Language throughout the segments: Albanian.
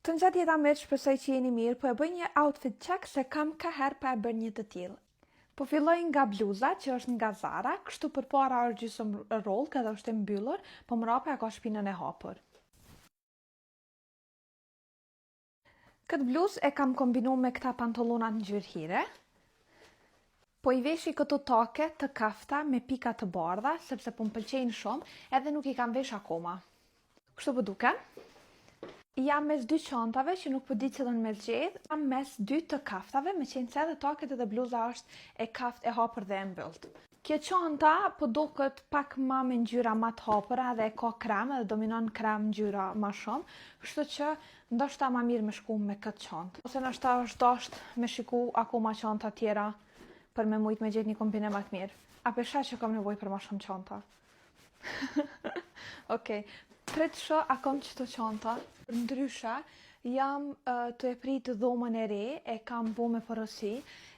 Të gjatë jeta me shpresoj që jeni mirë, po e bëj një outfit check se kam ka herë pa e bërë një të tillë. Po filloj nga bluza, që është nga Zara, kështu përpara është gjysmë roll, kada është e mbyllur, po mrapa ka shpinën e hapur. Këtë bluzë e kam kombinu me këta pantallona në ngjyrë hire. Po i veshi këto take të kafta me pika të bardha, sepse po më pëlqejnë shumë, edhe nuk i kam vesh akoma. Kështu po duken. Jam mes dy çantave që nuk po di cilën me zgjedh. Jam mes dy të kaftave, me qenë se edhe taket edhe bluza është e kaft e hapur dhe e mbyllt. Kjo çanta po duket pak më me ngjyra më të hapura dhe ka krem, edhe dominon krem ngjyra më shumë, kështu që ndoshta më mirë me shku me këtë çantë. Ose ndoshta është dashur me shiku akoma çanta tjera për me mujt me gjetë një kombinim më të mirë. A pesha që kam nevojë për më shumë çanta. Okej. Pret shoh a kam qëto çanta. Ndryshe, jam të e prit dhomën e re, e kam bu me porosi,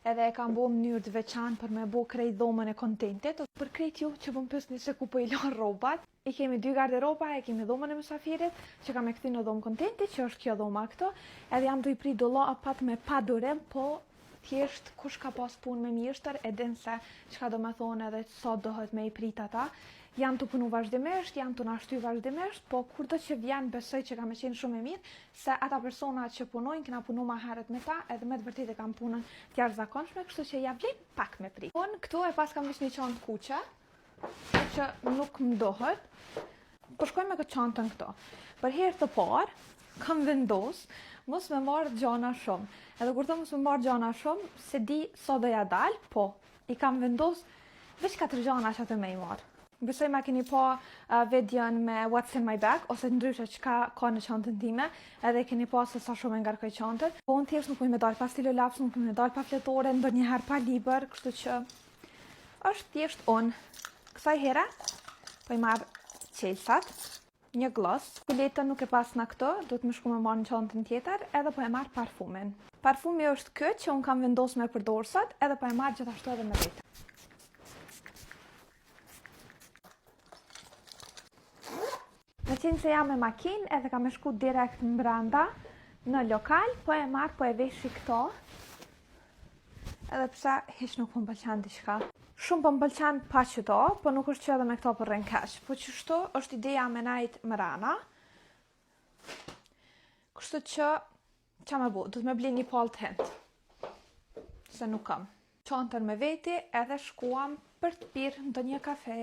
edhe e kam bu në mënyrë të veçantë për me bu krejt dhomën e kontentit. Për krejt ju që po më pyesni se ku po i lan rrobat, i kemi dy garderoba, e kemi dhomën e mysafirit, që kam e kthy në dhomë kontentit, që është kjo dhoma këto, edhe jam të i prit dollapat me pa durim, po thjesht kush ka pas punë me mjeshtër e din se çka do me thonë edhe sa dohet me i prit ata. Jam të punu vazhdimisht, jam të nashty vazhdimisht, po kur do që vjen besoj që kam e qenë shumë e mirë, se ata persona që punojnë, kena punu ma herët me ta, edhe me të vërtet e kam punën të jashtëzakonshme, kështu që ja vlen pak me prit. Unë këtu e pas kam vesh një çantë kuqe, që nuk më dohet, po shkoj me këtë çantën këto. Për herë të parë, kam vendos mos me marrë gjana shumë. Edhe kur thon mos me marrë gjana shumë, se di sa do ja dal, po i kam vendos veç 4 gjana që atë me i marrë. Besoj ma keni pa videon me What's in my bag, ose ndryshe çka ka në çantën time, edhe keni pa se sa shumë e ngarkoj çantën. Po unë thjesht nuk mund me dal pa stilolaps, nuk mund me dal pa fletore, ndonjëherë pa libër, kështu që është thjesht unë. Kësaj here po i marr çelësat, një gloss. Kuletën nuk e pas në këto, duhet më shku me marrë në çantën tjetër, edhe po e marr parfumin. Parfumi është ky që unë kam vendosur me përdor sot, edhe po e marr gjithashtu edhe me vete. Me qenë se jam me makinë, edhe kam e shku direkt mbranda në lokal, po e marr, po e veshi këto. Edhe pse hiç nuk po më pëlqen diçka. Shumë po më pëlqen pa qëto, po nuk është që edhe me këto po rrin keq. Po qështu është ideja me najt mrena. Kështu që qa me bu, du të me bli një palë të hint. Se nuk kam. Çantën me veti edhe shkuam për të pirë ndonjë kafe.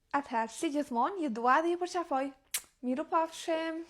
Atëherë, si gjithmonë, ju dua dhe ju përqafoj. Miru pafshim!